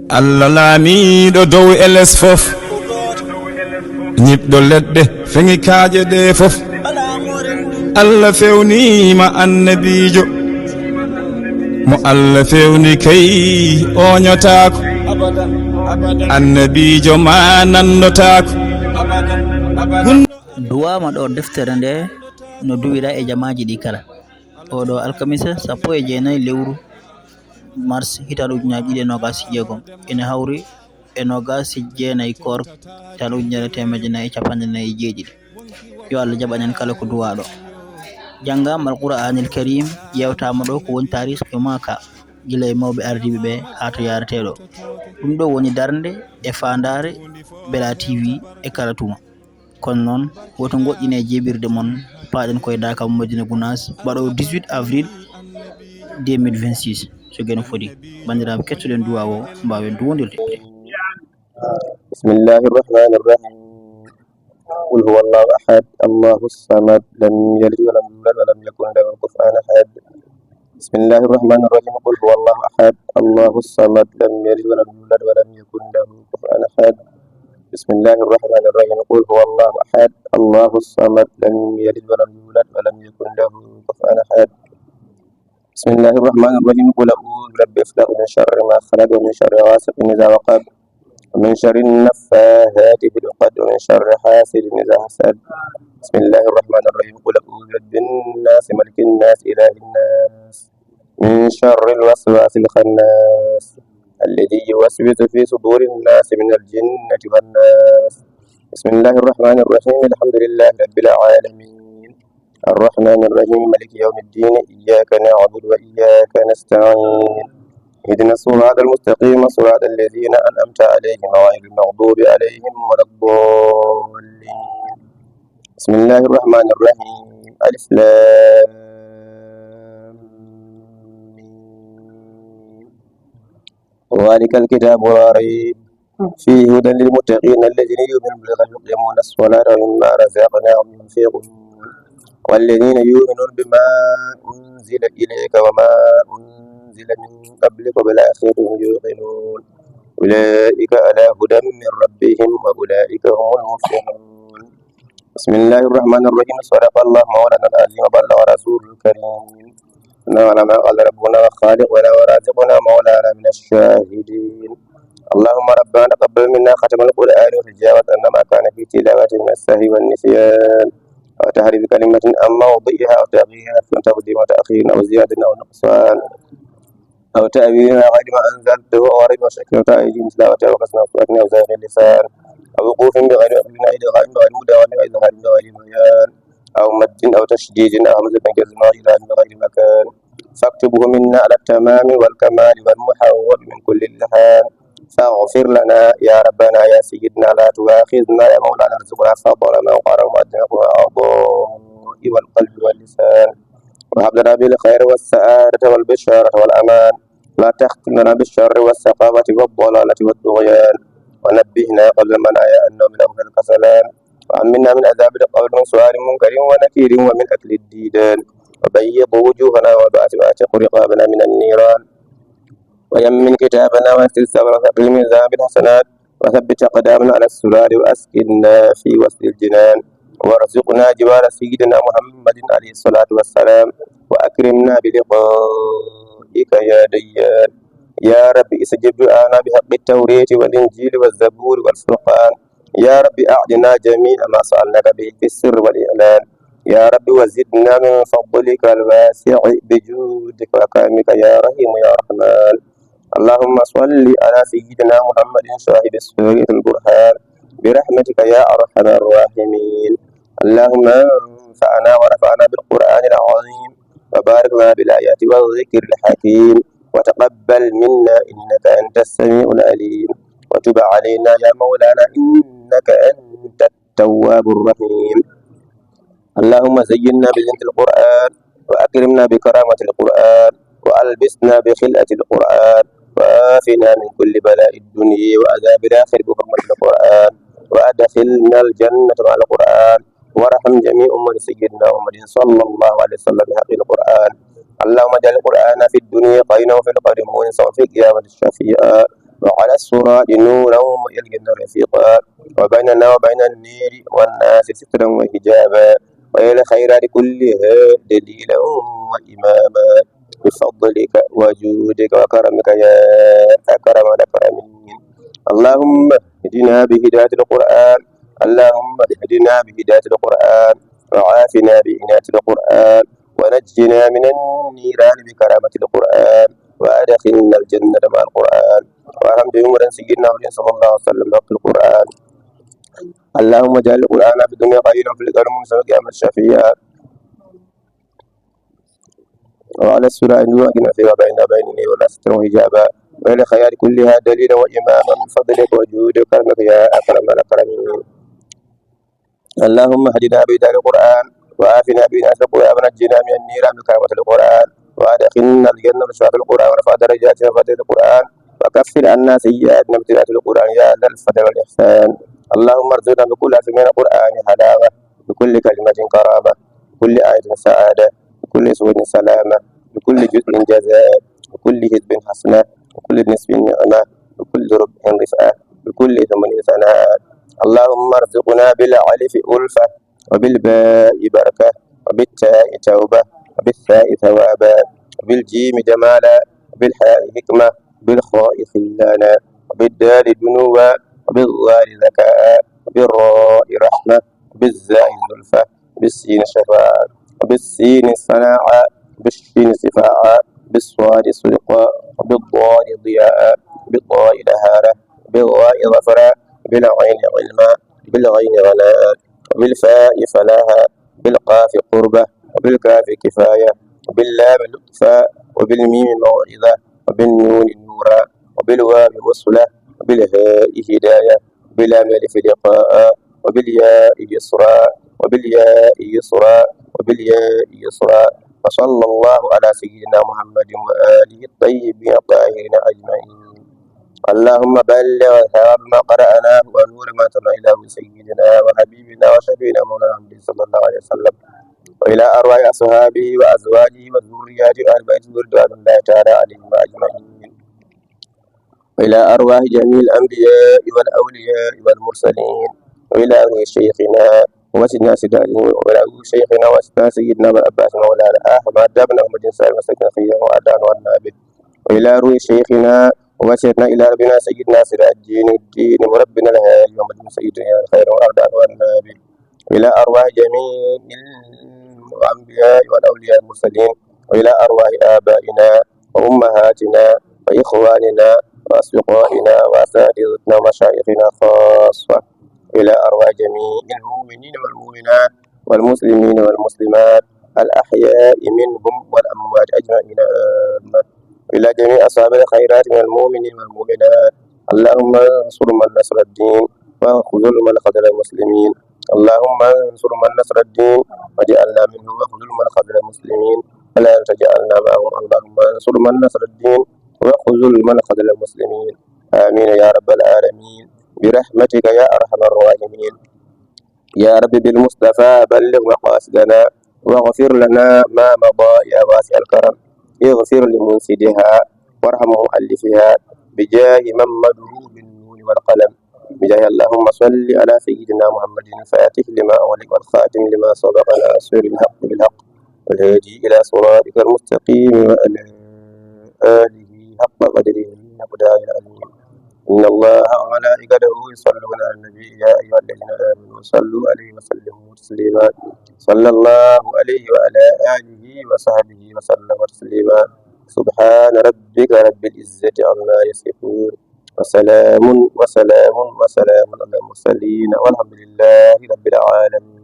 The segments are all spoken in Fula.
Allah laamiɗo dow e les fof ñiɓɗo leɗɗe feŋi kaaƴe ɗe fof Allah fewnima annabijo mo Allah fewni kay oñotako annabijo ma nannotako duwama ɗo deftere nde no duwira e jamaji ɗi kala oɗo alkamisa 19 lewru mars hitan ujunaje 2026 ene hawri e 29 kor hitan ujunere 457 yo Allah jaɓanen kala ko duwaɗo janngam alqur'anil karim yewtama ɗo ko woni tarih e maka gila e mawɓe ardiɓe ɓe ha to yareteɗo ɗum ɗo woni darde e fandare Bella TV e kala tuma kono noon woto goƴƴine jebirde mon paɗen koye Dakar Madina Gounass baɗo 18 avril 2026 so geno fodi bandiraɓe kettoɗen duwa o mbawen duwodirde. bismillahi irrahmani irrahim qul huwa allahu ahad allahu samad lam yalid walam yulad walam yakun lahu kufuwan ahad bismillahi irrahmani irrahim qul huwa allahu ahad allahu samad lam yalid walam yulad walam yakun lahu kufuwan ahad bismillahi irrahmani irrahim qul huwa allahu ahad allahu samad lam yalid walam yulad walam yakun lahu kufuwan ahad bismillahi irrahmani irrahim qul a'udhu birabbil falaq min sharri ma khalaq wa min sharri ghasiqin idha waqab ومن شر النفاثات في العقد ومن شر حاسد إذا حسد بسم الله الرحمن الرحيم قل أعوذ برب الناس ملك الناس إله الناس من شر الوسواس الخناس الذي يوسوس في صدور الناس من الجنة والناس بسم الله الرحمن الرحيم الحمد لله رب العالمين الرحمن الرحيم مالك يوم الدين إياك نعبد وإياك نستعين اهدنا الصراط المستقيم صراط الذين أنعمت عليهم غير المغضوب عليهم ولا الضالين بسم الله الرحمن الرحيم ألف لام ذلك الكتاب لا ريب فيه هدى للمتقين الذين يؤمنون بالغيب ويقيمون الصلاة ومما رزقناهم ينفقون والذين يؤمنون بما أنزل إليك وما أنزل من قبلك وبالآخرة هم يوقنون أولئك على هدى من ربهم وأولئك هم المفلحون بسم الله الرحمن الرحيم صدق الله مولانا العظيم وبلغ رسوله الكريم نعم ما قال ربنا وخالقنا ورازقنا مولانا من الشاهدين اللهم ربنا تقبل منا ختم القرآن وتجاوز أن ما كان في تلاوته من السهو والنسيان وتحريف كلمة أم موضعها أو تغييرها من تقديم وتأخير أو زيادة أو نقصان أو تأويل غير ما أنزلته أو ريب وشك وتأويل تلاوة وقسم وفاتنا أو زاغ اللسان أو وقوف بغير أمرنا إلى غير مدى ولا إظهار بغير بيان أو مد أو تشديد أو همزة جزم إلى غير مكان فاكتبه منا على التمام والكمال والمحول من كل اللحان فاغفر لنا يا ربنا يا سيدنا لا تؤاخذنا يا مولانا ارزقنا فضل ما قال ومؤدبه والأعضاء والقلب واللسان وهب لنا بالخير والسعادة والبشارة والأمان لا تختم لنا بالشر والسقامة والضلالة والطغيان ونبهنا قبل المنايا أنه من أمر الكسلان وأمنا من عذاب القبر من سؤال منكر ونكير ومن أكل الديدان وبيض وجوهنا وبعث وأعتق رقابنا من النيران ويمن كتابنا ويسر ثمرة بالميزان بالحسنات وثبت أقدامنا على السرار وأسكننا في وسط الجنان وارزقنا جوار سيدنا محمد عليه الصلاة والسلام وأكرمنا بلقائك يا ديان يا رب استجب دعانا بحق التوراة والإنجيل والزبور والفرقان يا رب أعطنا جميع ما سألناك به في السر والإعلان يا رب وزدنا من فضلك الواسع بجودك وكرمك يا رحيم يا رحمن اللهم صل على سيدنا محمد صاحب السورة البرهان برحمتك يا أرحم الراحمين اللهم انفعنا ورفعنا بالقرآن العظيم وبارك لنا بالآيات والذكر الحكيم وتقبل منا إنك أنت السميع العليم وتب علينا يا مولانا إنك أنت التواب الرحيم اللهم زينا بزينة القرآن وأكرمنا بكرامة القرآن وألبسنا بخلعة القرآن وآفنا من كل بلاء الدنيا وعذاب الآخرة بحرمة القرآن وأدخلنا الجنة مع القرآن وارحم جميع أمة سيدنا محمد صلى الله عليه وسلم بحق القرآن اللهم اجعل القرآن في الدنيا قينا وفي القبر مونسا وفي القيامة الشفيعا وعلى الصراط نورا ويلقنا رفيقا وبيننا وبين النير والناس سترا وحجابا وإلى الخيرات كلها دليلا وإماما بفضلك وجودك وكرمك يا أكرم الأكرمين. اللهم اهدنا بهداية القرآن اللهم اهدنا بهداية القرآن وعافنا بعناية القرآن ونجنا من النيران بكرامة القرآن وأدخلنا الجنة مع القرآن وارحم بأمور سيدنا محمد صلى الله عليه وسلم في القرآن. اللهم اجعل القرآن في الدنيا خيرا في القرآن منصفا قيام الشفيع وعلى السورة نورنا فيما بيني ولا ستر حجابا وإلى الخيار كلها دليلا وإماما من فضلك وجودك وكرمك يا أكرم الأكرمين. اللهم اهدنا بهداية القرآن وآفنا بنعمة القرآن ونجنا من النيران بكرامة القرآن وأدخلنا الجنة بشفاعة القرآن ورفع درجاتنا بفضل القرآن وكفر عنا سيئاتنا بتلاوة القرآن يا ذا الفضل والإحسان. اللهم ارزقنا بكل حرف من القرآن حلاوة بكل كلمة كرامة بكل آية سعادة بكل سورة سلامة بكل جزء جزاء بكل حزب حسنة بكل نسب نعمة بكل ربع رفعة بكل ثمن ثناء. اللهم ارزقنا بالألف ألفة وبالباء بركة وبالتاء توبة وبالثاء ثوابا وبالجيم جمالا وبالحاء حكمة وبالخاء خلانا وبالدال دنوا وبالظال ذكاء وبالراء رحمة وبالزاء زلفة وبالسين شفاعة وبالسين صناعة وبالشين صفاعة بالصاد صدقا وبالضاد ضياء وبالضاء نهارا وبالغاء غفرا بالعين علما بالغين غناء وبالفاء فلاها بالقاف قربة وبالكاف كفاية وباللام لطفا وبالميم موعظة وبالنون نورا وبالواو وصلة وبالهاء هداية وباللام ألف لقاء وبالياء يسرا وبالياء يسرا وبالياء يسرا. وصلى الله على سيدنا محمد وآله الطيبين الطاهرين أجمعين. اللهم بلغ ثواب ما قرأناه ونور ما تلا إلى سيدنا وحبيبنا وشفينا مولانا محمد صلى الله عليه وسلم وإلى أرواح أصحابه وأزواجه وذرياته وأهل بيته رضوان الله تعالى عليهم أجمعين وإلى أرواح جميع الأنبياء والأولياء والمرسلين وإلى أرواح شيخنا وسيدنا وإلى أرواح شيخنا وسيدنا سيدنا والعباس مولانا أحمد بن محمد صلى الله عليه وسلم وأدان والنابل وإلى أرواح شيخنا وسيدنا إلى ربنا سيدنا سراج الدين وربنا الهادي محمد سيدنا الخير والأرض والنبي إلى أرواح جميع الأنبياء والأولياء المرسلين وإلى أرواح آبائنا وأمهاتنا وإخواننا وأصدقائنا وأساتذتنا ومشايخنا خاصة إلى أرواح جميع المؤمنين والمؤمنات والمسلمين والمسلمات الأحياء منهم والأموات أجمعين إلى جميع أصحاب الخيرات من المؤمنين والمؤمنات. اللهم انصر من نصر الدين وخذل من خذل المسلمين. اللهم انصر من نصر الدين وجعلنا منهم وخذل من خذل المسلمين ولا تجعلنا معهم. اللهم انصر من نصر الدين وخذل من خذل المسلمين. آمين يا رب العالمين برحمتك يا أرحم الراحمين. يا رب بالمصطفى بلغ مقاصدنا واغفر لنا ما مضى يا واسع الكرم. اغفر لمنسدها وارحم مؤلفها بجاه من مدعو بالنور والقلم بجاه. اللهم صل على سيدنا محمد الفاتح لما أغلق والخاتم لما سبق ناصر الحق بالحق والهادي إلى صراطك المستقيم وعلى آله حق قدره مقدار العظيم. إن الله وملائكته يصلون على النبي يا أيها الذين آمنوا صلوا عليه وسلموا تسليما. صلى الله عليه وعلى آله وصحبه وسلم تسليما. سبحان ربك رب العزة عما يصفون وسلام على المرسلين والحمد لله رب العالمين.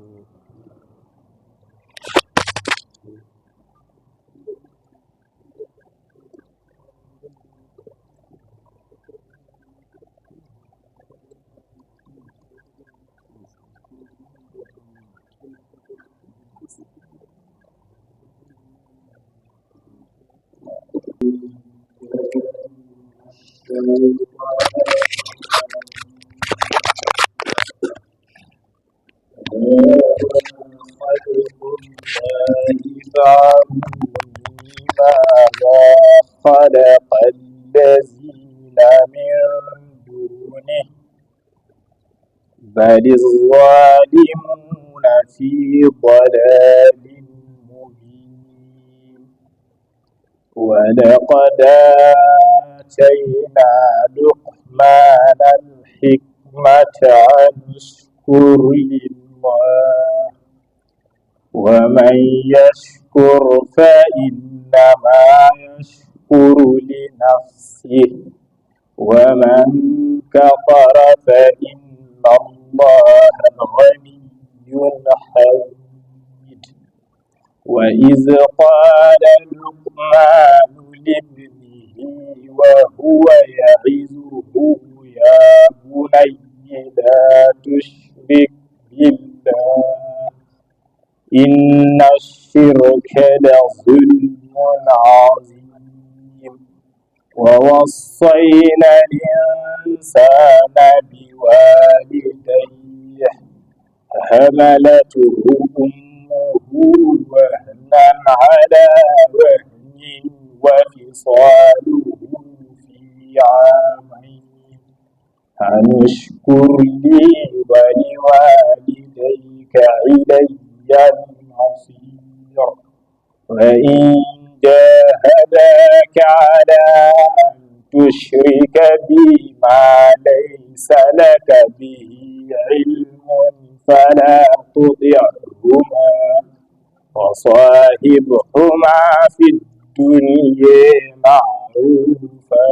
بل الظالمون في ضلال مبين ولقد آتينا لقمان الحكمة أن اشكر لله ومن يشكر فإنما يشكر لنفسه ومن كفر فإن الله غني حميد وإذ قال لقمان لابنه وهو يعظه يا بني لا تشرك بالله إن الشرك لظلم عظيم ووصينا الإنسان بوالديه حملته أمه وهنا على وهن وفصاله في عامين أن اشكر لي ولوالديك إلي المصير وإن جاهداك على أن تشرك بي ما ليس لك به علم فلا تطعهما وصاحبهما في الدنيا معروفا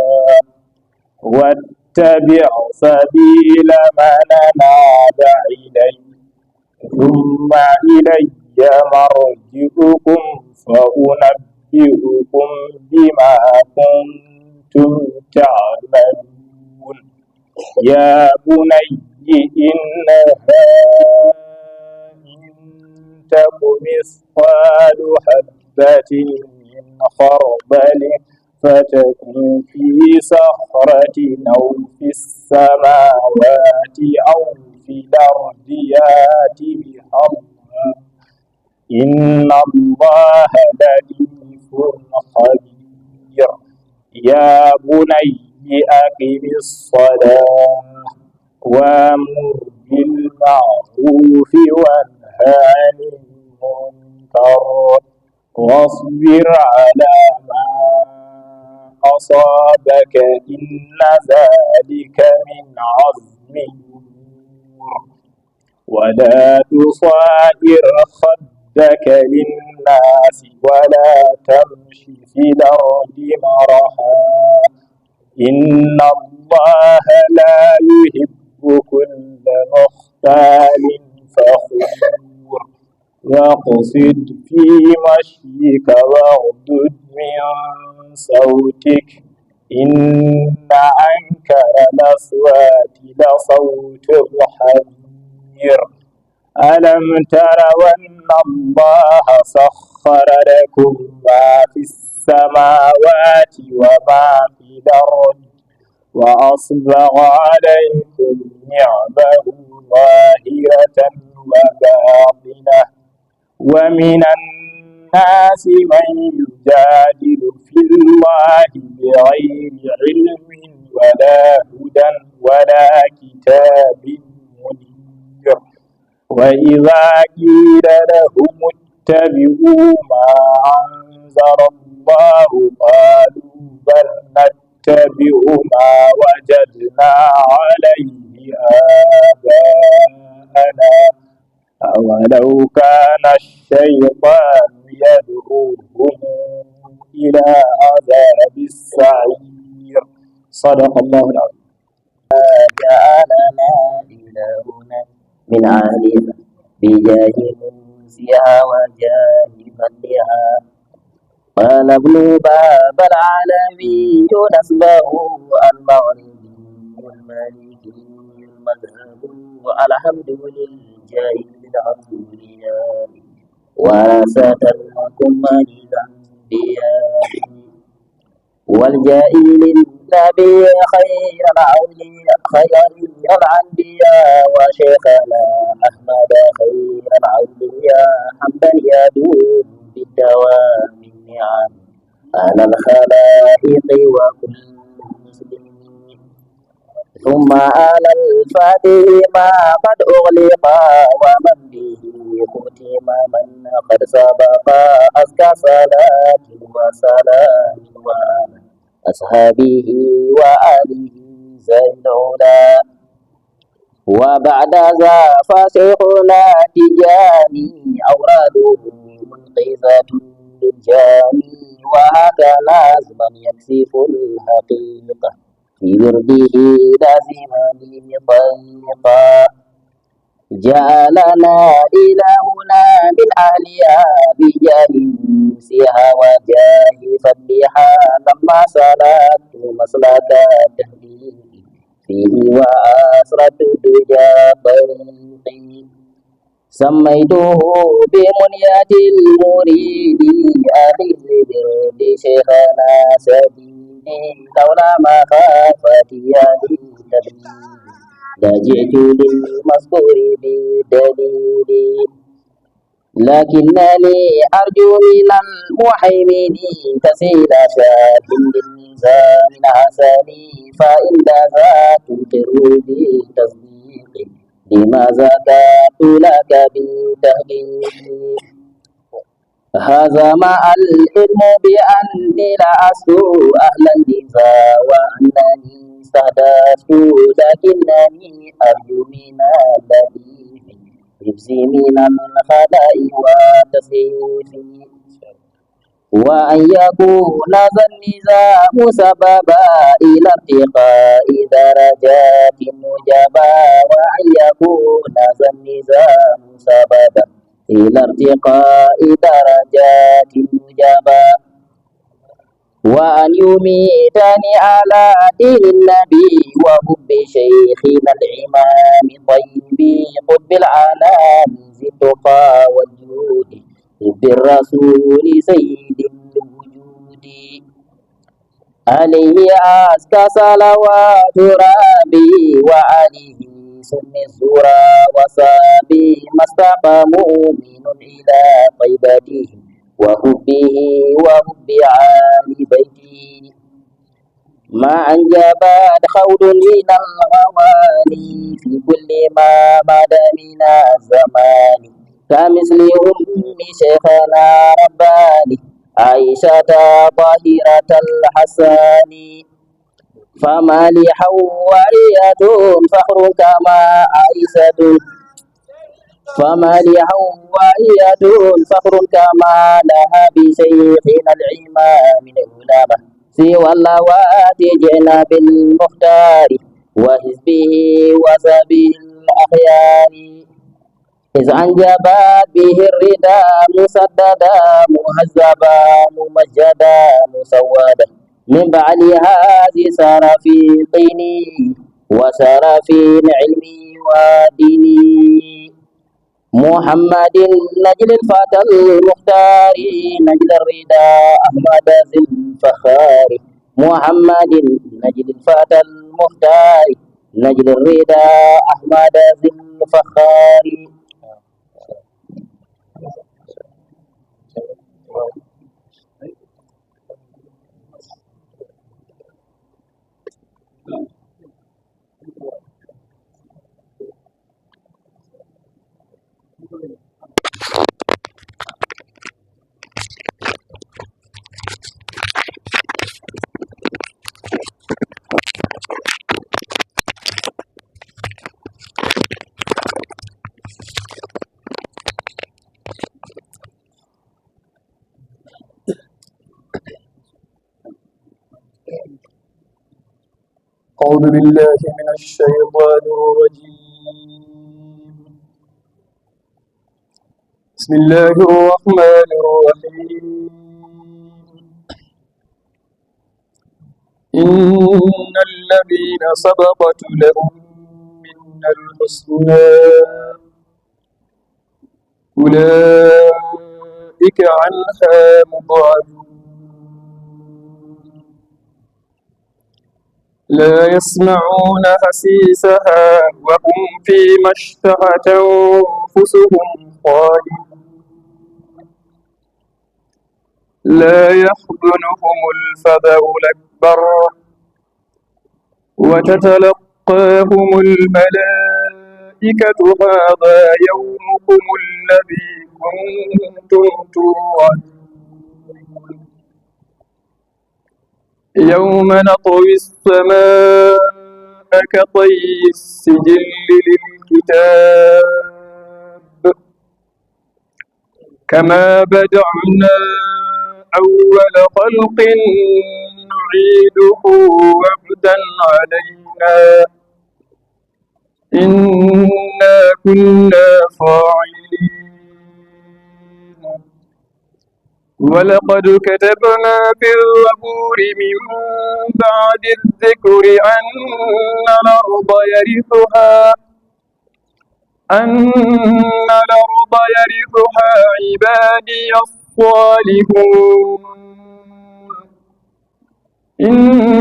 واتبع سبيل من أناب إلي ثم إلي مرجعكم فأنبئكم بما كنتم تعملون يا بني إنها إن تك مثقال حبة من خردل فتكن في صخرة أو في السماوات أو في الأرض يأت بها الله إن الله لطيف خبير يا بني أقم الصلاة وأمر بالمعروف وانهى عن المنكر واصبر على ما أصابك إن ذلك من عزم الأمور ولا تصائر خدك للناس ولا تمش في الأرض مرحا إن الله لا يحب كل مختال فخور واقصد في مشيك واغضض من صوتك إن أنكر الأصوات لصوت الحمير ألم تروا أن الله سخر لكم ما في السماوات وما في الأرض وأصبغ عليكم نعمه ظاهرة وباطنة ومن الناس من يجادل في الله بغير علم ولا هدى ولا كتاب منير وإذا قيل لهم اتبعوا ما أنزل الله قالوا بل نتبع ما وجدنا عليه آباءنا أولو كان الشيطان يدعوهم إلى عذاب السعير صدق الله العظيم جعلنا إلهنا من عهدها بجاه منسها وجاه فضلها قال ابن باب العالمي نسبه المغربي المالكي المذهب الحمد لله العليا ورثة الأمم الأنبياء والجائل النبي خير الأنبياء وشيخنا أحمد خير الأولياء حمدا يدوم بالدوام النعم على الخلائق وكل مسلمين ثم على فاته ما قد أغلق ومن به ختم من قد سبق أزكى صلاة وسلام وعلى أصحابه وآله زين العلا وبعد ذا فشيخنا تجاني أوراده منقذة للجاني وهكذا من يكشف الحقيقة في ورده لازما طريقا جعلنا إلهنا من أهلها بجاه سيها وجاه فضلها لما سلكت مسلك التهديد فيه وأسرت دجى طريقي سميته بمنية المريد أخي الزبر شيخنا سديدي لولا مخافتي للتبليد لجئت للمذكور بدليل لكنني أرجو من المحيمن تسهيل شاك للنظام الحسني فإن ذات تقر بالتصديق لماذا كنت لك بتحقيق هذا مع العلم بأني لست أهلا لذا وأنني استهدفت لكنني أرجو من الذي حفظي من الخلاء وتصريفي وأن يكون ذا النظام سببا إلى ارتقاء درجات مجابا وأن يكون ذا النظام سببا إلى ارتقاء درجات مجابا وأن يميتني على دين النبي وحب شيخنا الإمام طيب قطب العالم ذي التقى والجود حب الرسول سيد الوجود عليه أزكى صلوات ربي وعليه سن الزرى وصابي ما استقاموا من إلى طيبته وحبه وحب آل بيته ما أنجبت خول من الغواني في كل ما مدى من الزمان كمثل أم شيخنا رباني عائشة طاهرة الحسان فما لي حوارية فخر كما عائشة فما لي حوارية فخر كما لها بشيخنا الإمام العلماء سوى اللوات جئنا بالمختار وحزبه وسبه الأخيار إذ أنجبت به الردى مسددا مهذبا ممجدا مسودا من بعد هذه سار في طيني وسار في علمي وديني محمد نجل الفتى المختار نجل الردى أحمد ذي الفخار محمد نجل الفتى المختار نجل الردى أحمد ذي الفخار أعوذ بالله من الشيطان الرجيم بسم الله الرحمن الرحيم إن الذين سبقت لهم من الحسنى أولئك عنها مبعدون لا يسمعون حسيسها وهم فيما اشتهت أنفسهم خالدون لا يحزنهم الفزع الأكبر وتلقاهم الملائكة هذا يومكم الذي كنتم توعدون يوم نطوي السماء كطي السجل للكتاب كما بدأنا أول خلق نعيده وعدا علينا إنا كنا فاعلين ولقد كتبنا في الزبور من بعد الذكر أن الأرض يرثها عبادي الصالحون إن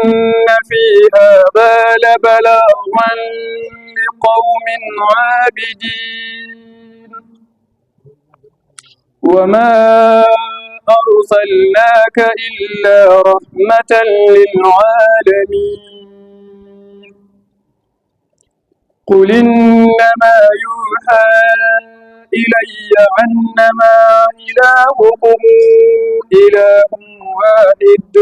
في هذا لبلاغا لقوم عابدين وما أرسلناك إلا رحمة للعالمين قل إنما يوحى إلي أنما إلهكم إله واحد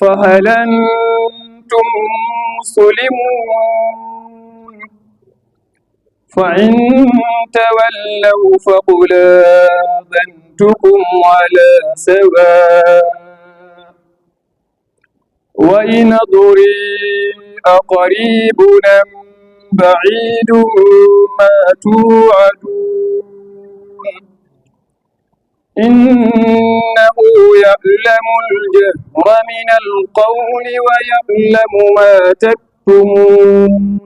فهل أنتم مسلمون فإن تولوا فقل آذنتكم على سواء وإن أدري أقريب أم بعيد ما توعدون إنه يعلم الجهر من القول ويعلم ما تكتمون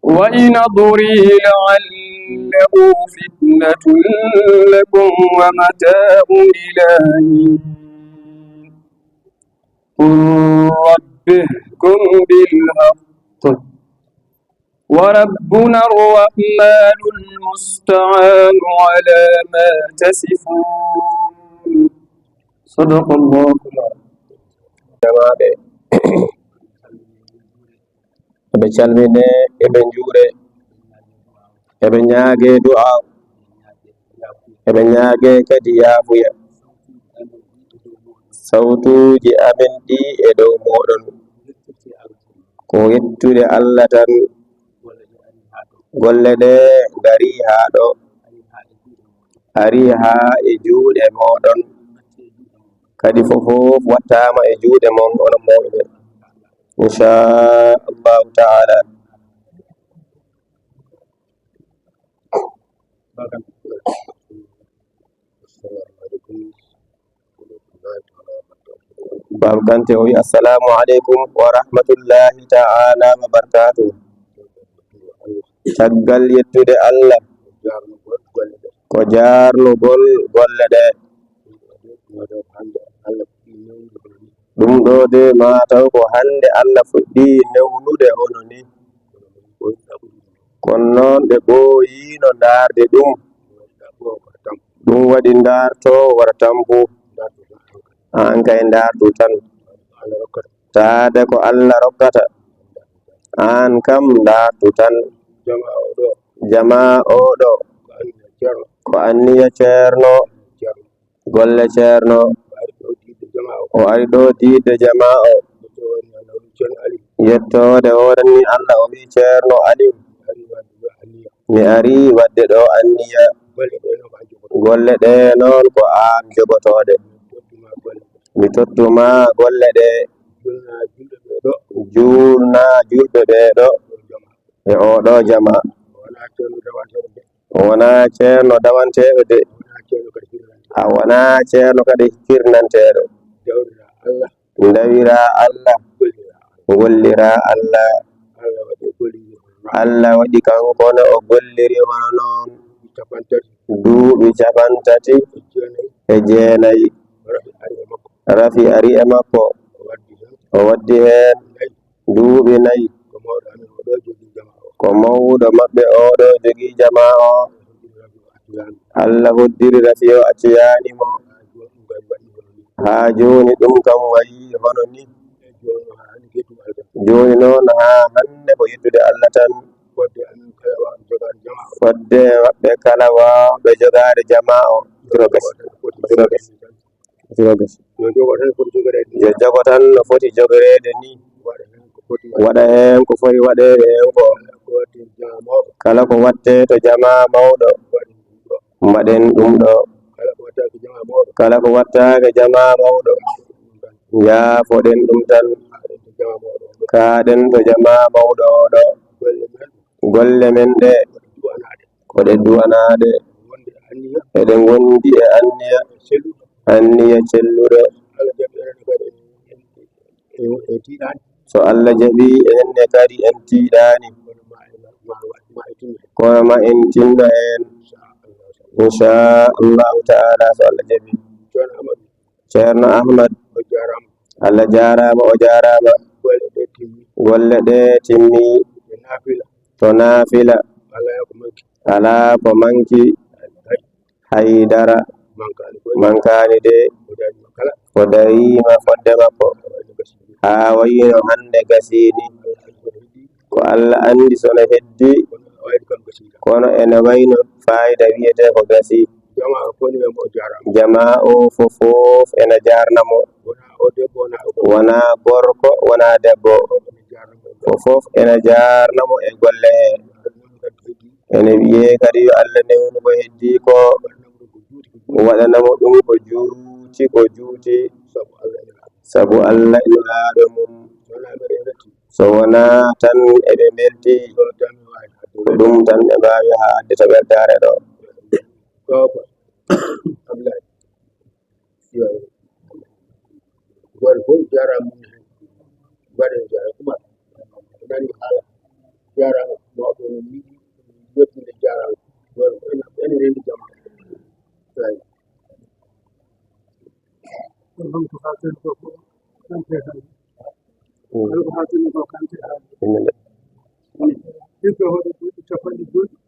وإن أدري لعله فتنة لكم ومتاع إلى حين قل رب احكم بالحق وربنا الرحمن المستعان على ما تصفون صدق الله العظيم eɓe calmine eɓe juure eɓe ñaage du'a eɓe ñaage kadi yaafuya sawtuji amen ɗi e dow moɗon ko yettude Allah tan golle ɗe ngari haa ɗo ari haa e juuɗe moɗon kadi fofof wattama e juuɗe mon onon mawɓe inchallahu taala Baba Kante o wi assalamu aleykum wa rahmatullahi taala wa barakatuh caggal yettude Allah ko jaarnugol golle ɗe ɗum ɗo de mataw ko hande Allah fuɗɗi newnude hono ni kono noon ɓe ɓooyino ndaarde ɗum waɗi ndaarto wara tampu an kay ndaardu tan taade ko Allah rokkata an kam ndaardu tan jama oɗo ko anniya ceerno golle ceerno o ari ɗo diide jama o yettode oɗanni Allah o wi ceerno Aliou mi ari wadde ɗo anniya golle ɗe noon ko an jogotoɗe mi tottuma golle ɗe julna julɓe ɓeɗo e oɗo jama wona ceerno dawanteɓe de a wona ceerno kadi hirnanteɗo dawira Allah gollira Allah Allah waɗi kankone o golliri hono noon duuɓi 53 rafi ari e makko o waddi hen duuɓi 4 ko mawɗo maɓɓe oɗo jogi jama o Allah hoddiri rafi o acciyanimo ha joni ɗum kam wayi hono ni joni noon ha hande ko yiddude Allah tan fodde maɓɓe kala wawɓe jogade jama o yo jogo tan no foti jogorede ni waɗa hen ko foti waɗede hen ko kala ko watte to jama mawɗo mbaɗen ɗum ɗo kala ko wattake jama mawɗo jaafoɗen ɗum tan kaɗen to jama mawɗo oɗo golle men ɗe koɗe duwanaɗe eɗen gondi e anniya celluɗo so Allah jaɓi enenne kadi en tiiɗani kono ma en tinno hen inchallahu taala so Allah jaɓi. Ceerno Ahmad Allah jarama o jarama golle ɗe timmi to naafila ala ko manki haydara mankani de ko darima fodde makko ha wayino hande gasini ko Allah andi sono heddi kono ene wayno fayida wiyete ko gasi jama o fofof ene jarnamo wona gorko wona debbo fofof ene jarnamo e golle he ene wiye kadi yo Allah newnu ko heddi ko waɗanamo ɗum ko juuti sabu Allah ina laaɗo mum so wona tan eɓe belti ko ɗum tan ɓe mbawi haadde to ɓerdare ɗo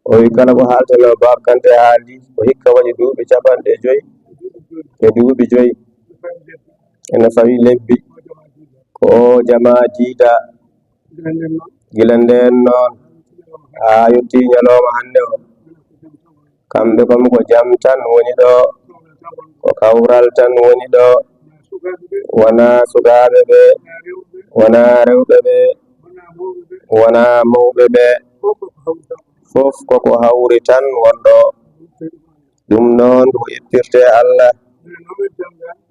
o wi kala ko haaltano Baba Kanté haali ko hikka waɗi duuɓi 50 e duuɓi 5 ene fawi lebbi ko jama jiida gila nden noon ha yetti ñalawma hande o kamɓe kom ko jam tan woni ɗo ko kawral tan woni ɗo wona sukaɓe ɓe wona rewɓe ɓe wona mawɓe ɓe fof koko hawri tan wonɗo ɗum noon ko ittirte Allah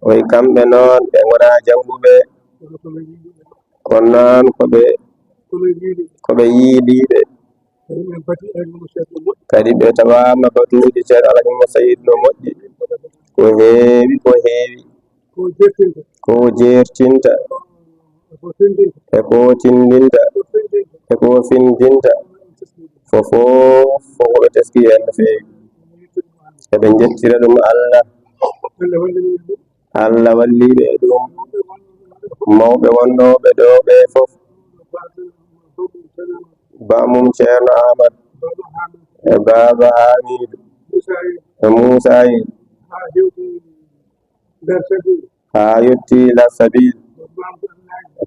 oyi kamɓe noon ɓe gona janguɓe kono noon koɓe yiiliɓe kadi ɓe tawama batuji ceerno Alaji Mamadou Sayid no moƴƴi ko heewi ko jertinta eko tindinta eko findinta fofof fokoɓe teski hen no fewi eɓe jettira ɗum Allah walliɓe e ɗum mawɓe wonnoɓe ɗo ɓe fof bamum ceerno Ahmad e Baba Hamidou e Moussayi ha yetti Larsabil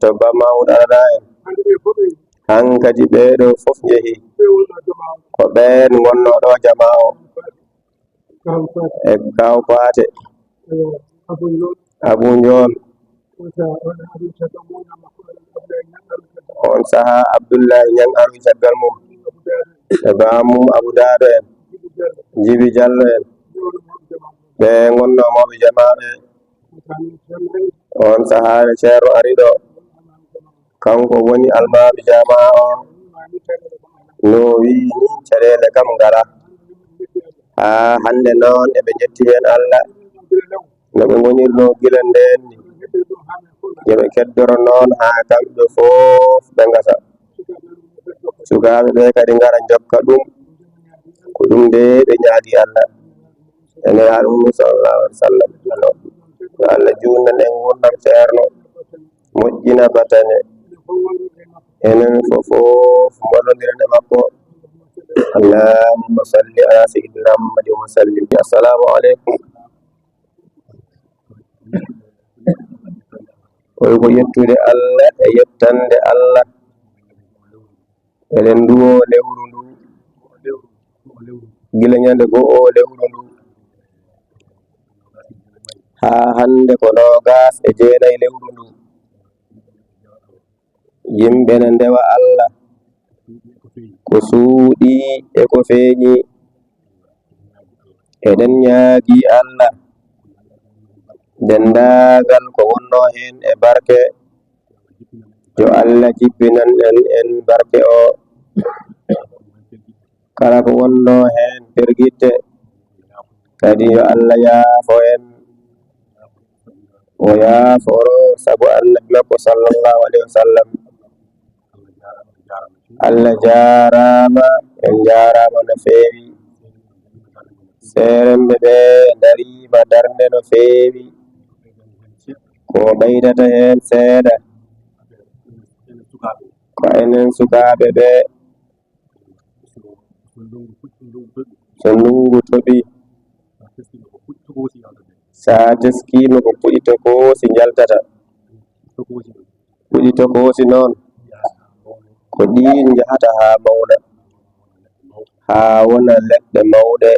to Ba Mamoudou Alana en hankadi ɓeɗo fof jeehi ko ɓen gonno ɗo jama o e kaw Paate Abou Ndiol on saha Abdoullahi Niang arwi caggal mum e bamum Abou Dado en Djibi Diallo en ɓe gonno mawɓe jamaɓe on sahare ceerno ari ɗo kanko woni almami jama on no wi ni caɗele kam ngala ha hande noon eɓe jetti hen Allah no ɓe gonirno gila nden ni yoɓe keddoro noon ha kamɓe fof ɓe gasa sukaɓe ɓe kadi gara jokka ɗum ko ɗum nde ɓe ñaagi Allah ene ha ɗum sallallahu alaihi wasallam yo Allah junnan en gurdam ceerno moƴƴina batane enen fofof moɗodiren e makko allahumma salli ala sayyidina Muhammadin wa sallim. Assalamu alaikum koy ko yettude Allah e yettande Allah eɗen nduwo lewru ndu gila ñande go'o lewru ndu haa hande ko 29 lewru ndu yimɓe ne ndewa Allah ko suuɗi e ko feeñi eɗen ñaagi Allah dendaagal ko wonno hen e barke yo Allah jibbinan en barke o kala ko wonno hen pergitte kadi yo Allah yaafo en o yaaforo sabu annabi makko sallallahu alaihi wasallam. Allah jarama en jarama no feewi seremɓe ɓe darima darde no feewi ko ɓeydata hen seeɗa ko enen sukaɓe ɓe so ndungu toɓi sa teskima ko puɗi tokosi jaltata puɗi tokosi noon ko ɗin jahata ha mawna ha wona leɗɗe mawɗe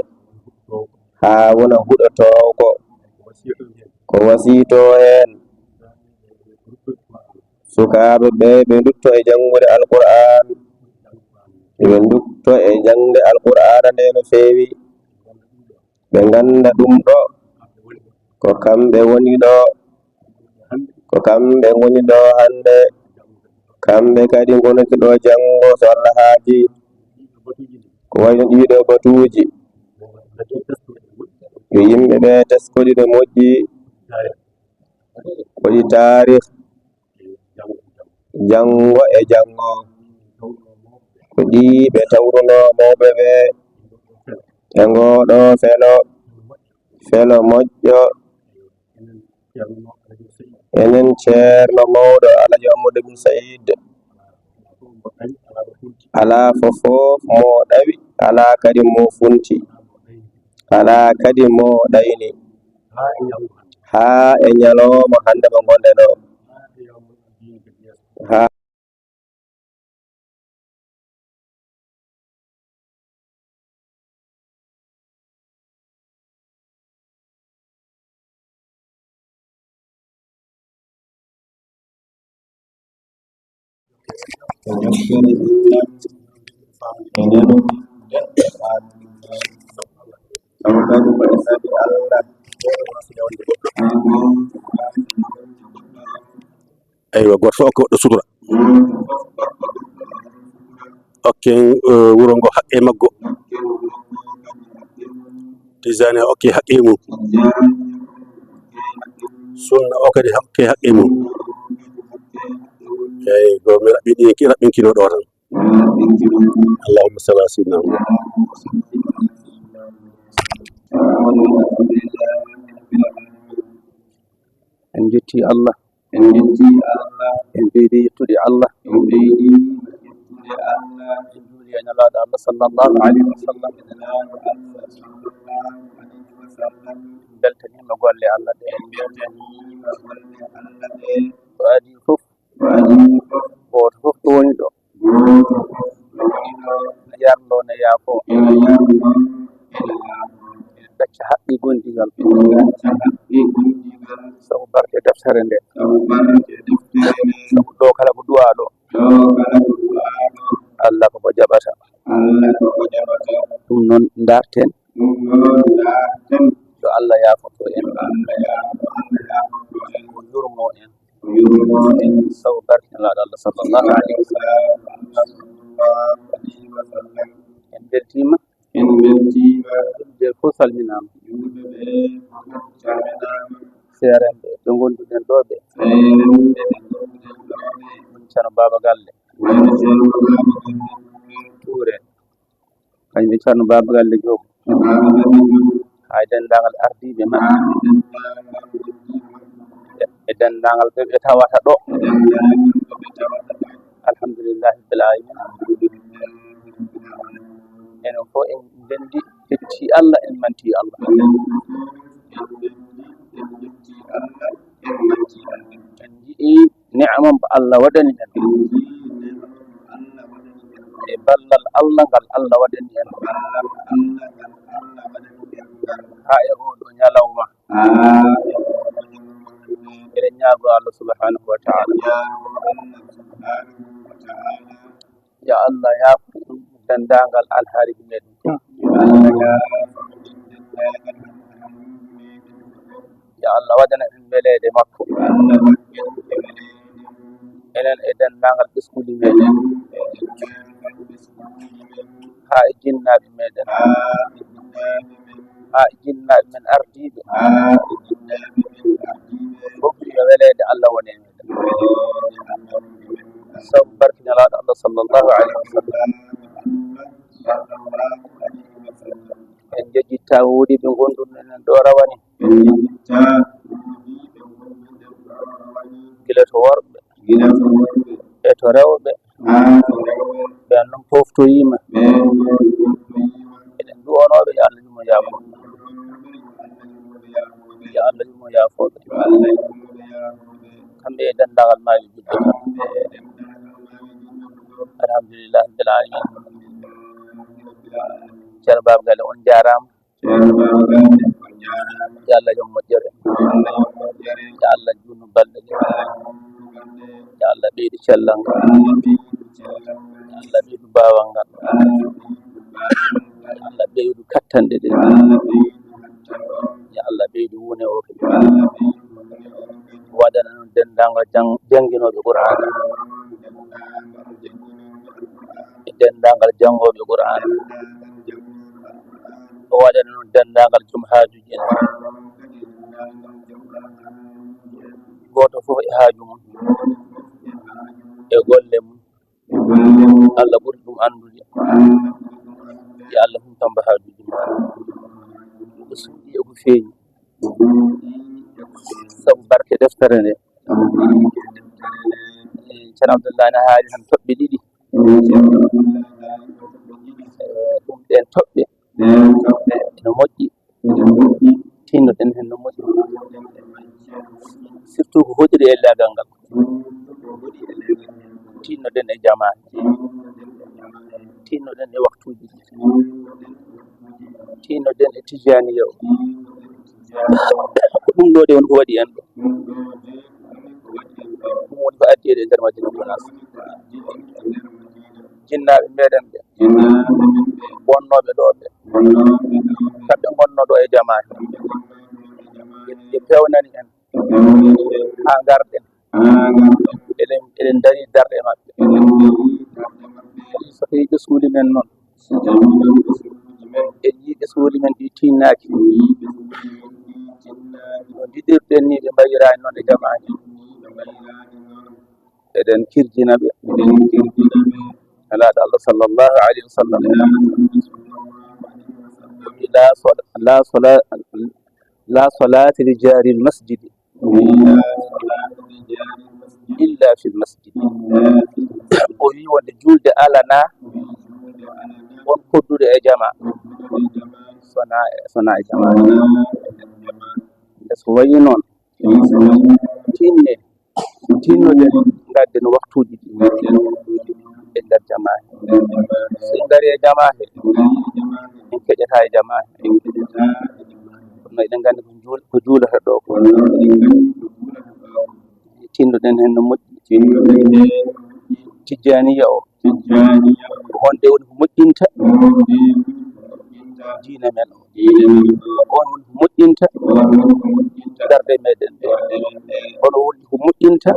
ha wona huɗotowko ko wasito hen sukaɓe ɓe ɓe dutto e jangude alqur'an ɓe dutto e jangde alqur'ana nde no feewi ɓe ganda ɗum ɗo ko kamɓe woni ɗo ko kamɓe goni ɗo hande kamɓe kadi gonoti ɗo jango so Allah haaji ko wayno ɗiɗo batuji yo yimɓe ɓe teskoɗi no moƴƴi koɗi tarih jango e jango ko ɗi ɓe tawruno mawɓe ɓe e ngoɗo felo moƴƴo enen ceerno mawɗo Alaji Amadou Bin Saïd ala fofof mo ɗawi ala kadi mo funti ala kadi mo ɗayni ha e ñalowma hande mo gonɗen o ha aywa goto fof ko waɗɗo sutura okken wuro ngo haqqe maggo tisane okke haqqe mum sunna o kadi hokke haqqe mum eyyi go mi raɓɓinkino ɗo tan allahumma salli ala sayyidina en jetti Allah en ɓeydi yettude Allah en juuli e nelaɗo Allah sallallahu alayhi wa sallam beltanima golle Allah ɗe ko adi fof goto fof ɗo woni ɗo ne yarlo ne yaafo gacca haqqi gondigal sabu barke deftere nde sabu ɗo kala ko duwa ɗo Allah koko jaɓata ɗum noon darten yo Allah yaafoto en o yurmo en sabu barke nelaɗo Allah sallallahu alayhi wa sallam en beltima ɓe fof salminama seremɓe ɓe gonduɗen ɗo ɓe woni ceerno Baba Galle Touré kañum e ceerno Baba Galle Diop hay dendagal ardiɓe men e dendagal ɓe tawata ɗo alhamdulillahi rabbil alamin enen fof en dendi jetti Allah en manti Allah en jii ni'ama mo Allah waɗani en e ballal Allah ngal Allah waɗani en ha e oɗo ñalawma eɗen ñaago Allah subhanahu wa ta'ala ya Allah yaafo dendagal alhaaliɓe meɗen ya Allah waɗana en weleede makko enen e dendagal ɓesguɗi meɗen ha e jinnaɓe meɗen ha e jinnaɓe men ardiɓe fof yo weleede Allah wone meɗen sabu barke nelaɗo Allah sallllahu alayhi wa sallam en jejjitta wuuɗiɓe gonduno enen ɗo rawani gila to worɓe e to rewɓe ɓen noon poftoyima eɗen duwonoɓe yo Allah jumo yaafoɓe yo Allah jumo yaafoɓe kamɓe e dendagal maaji judde alhamdulillah rabbil alamin ceerno Baba Galle on jarama yo Allah joom moƴƴere yo Allah junnu balɗe ɗe yo Allah ɓeydu cellal ngal yo Allah ɓeydu bawal ngal yo Allah ɓeydu kattanɗe ɗe yo Allah ɓeydu wone o waɗana noon dendagal janguinoɓe Qur'ana e dendagal jangoɓe Qur'ana o waɗana noon dendagal joom haajuji en goto fof e haaju mum e golle mum Allah ɓuri ɗum andude yo Allah humtamba haajuji mum ko suuɗi e ko feeñi sabu barke deftere nde ceerno Abdoulaye ne haali tan toɓɓe ɗiɗi ɗum ɗen toɓɓe ene moƴƴi tinnoɗen hen no moƴƴi surtout ko hoɗiri e leegal ngal tinnoɗen e jamaje tinnoɗen e waktuji ɗi tinnoɗen e tijaniya o ko ɗum ɗo de woni ko waɗi en ɗo ɗum woni ko addi e nder Madina Gounass jinnaɓe meɗen ɓe wonnoɓe ɗo ɓe kamɓe gonno ɗo e jamaje ɓe pewnani en ha garɗen eɗen daari darɗe maɓɓe so tawi ɓesguɗi men noon en yii ɓesguɗi men ɗi tinnaki no jiɗirɗen ni ɓe mbayirani noon e jamaje eɗen kirjina ɓe nelaɗo Allah sallllahu alayhi wa sallam la solata li jari lmasjidi illa fi lmasjidi o wi wonde julde alana won koddude e jama sona e jama nde so wayi noon tinnoɗen gadden waktuji ɗi e nder jamahe so en gari e jamahe en keƴata e jamahe kono eɗen gandi ko juulata ɗo ko tinnoɗen hen no moƴƴi tijjaniya o on ɗe woni ko moƴƴinta diina men o on woni ko moƴƴinta darde meɗen ɗe on woni ko moƴƴinta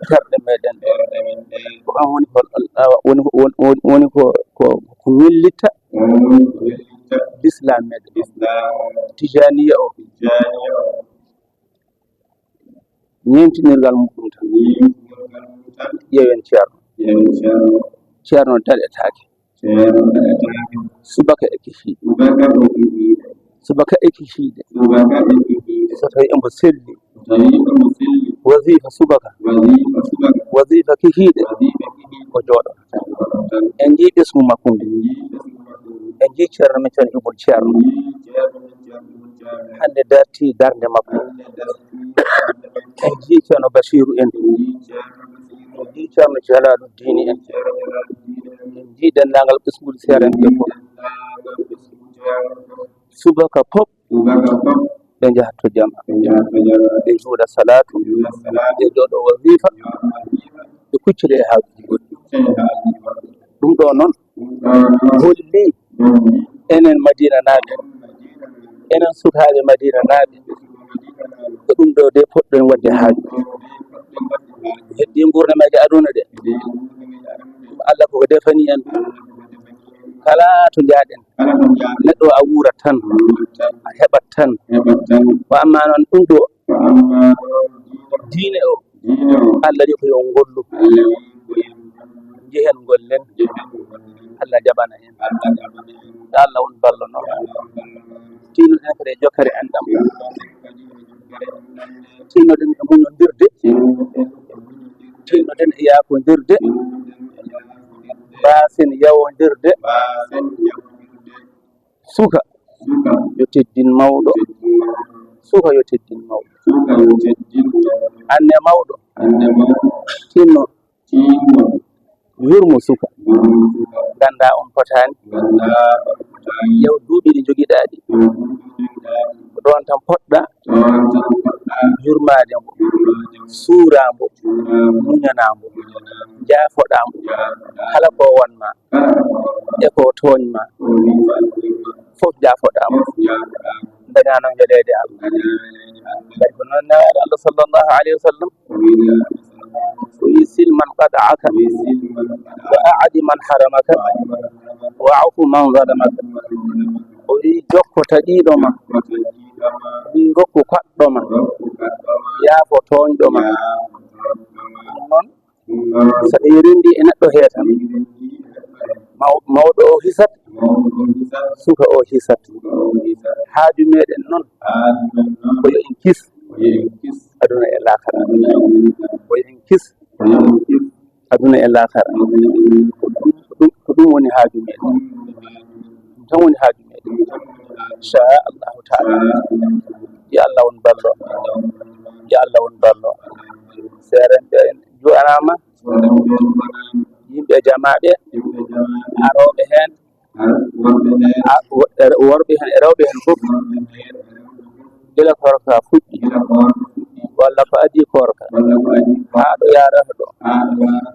darde meɗen ɗe ko an woni ko ñillitta l'islam meɗen tijaniya o ñemtinirgal muɗum tan ƴeewen ceerno daɗetake subaka e kihiiɗe so tawi embo selli wasifa subaka wasifa kihiiɗe ko jooɗo en jii ɓesgu makkunde en jii ceerno men ceerno Ibol ceerno hande darti darde makko en jii ceerno Basiru en en jii ceerno Jalaluddini en jii denndaangal ɓesguɗi seere en ɓe fof subaka fof ɓe njahat to jam ɓe juuɗa salatu ɓe jooɗo wazifa ɓe kuccide e haajuji goɗɗi ɗum ɗo noon holli enen Madina naaɓe enen sukaaɓe Madina naaɓe ko ɗum ɗo de poɗɗen wadde haaju heddi gurnameje aduna ɗe Allah koko defani en kala to jaaɗen neɗɗo a wuurat tan a heɓat tan wa amma noon ɗum ɗo diine o Allah wi ko yo ngollu jehen gollen Allah jaɓana en yo Allah won ballo noon tiinoɗen kadi e jokkere enɗam tiinoɗen e muñodirde tiinoɗen e yaafodirde mbasen yawodirde suka yo teddin mawɗo suka yo teddin mawɗo anne mawɗo tinno yurmo suka ganda on fotani yew duuɓi ɗi jogiɗa ɗi ko ɗon tan poɗɗa yurmade mbo suurambo muñanambo jaafoɗambo kala ko wonma e ko tooñma fof jaafoɗamo dañano joɗede Allah kadi ko noon nawaɗo Allah sallllahu alayhi wa sallam o wi silman qad'aka wa a'di man haramaka wa afu man zalamaka o wi jokko taƴiɗoma o wi rokku kaɗɗoma yaafo toñɗoma ɗum noon so ɗe rindi e neɗɗo he tan mawɗo o hisat suka o hisat haaju meɗen noon ko yo en kis aduna e lakara ko yo en kis aduna e lakara ko ɗum woni haaju meɗen ɗum tan woni haaju meɗen inchallahu taala yo Allah won ballo yo Allah won ballo seeren ɓe juɗanama yimɓe jamaɓe aroɓe hen worɓe hen e rewɓe hen fof gila korka fuɗɗi walla ko adi korka ha ɗo yarata ɗo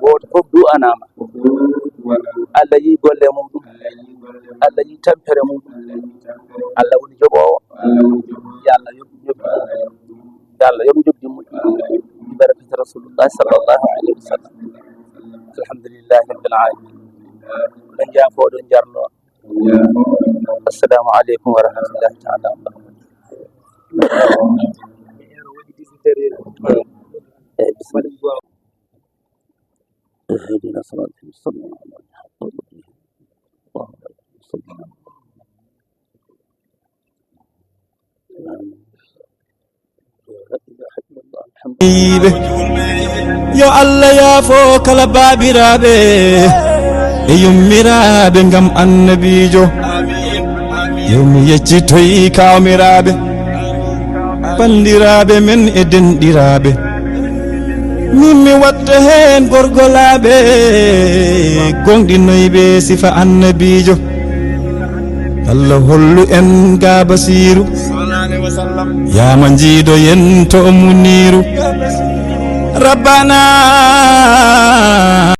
goto fof du'anama Allah yi golle muɗum Allah yi tampere muɗum Allah woni joɓowo yo Allah yoɓ jobdi muɗum barakati rasulullah sallllahu alayhi wa sallam alhamdulillahi rabbil alamin ɗon jaafo ɗon jarno assalamu aleykum wa rahmatullahi taala wa barakatuh اهدنا صراط المستقيم yo Allah yaafo kala baabiraaɓe e yummiraaɓe ngam annabiijo yo mi yeccitoyi kawmiraaɓe bandiraaɓe men e denɗiraaɓe min mi watta heen gorgolaaɓe gonɗinoyɓe sifa annabiijo Allah hollu en ga basiru yama jiido yen to muniru rabbana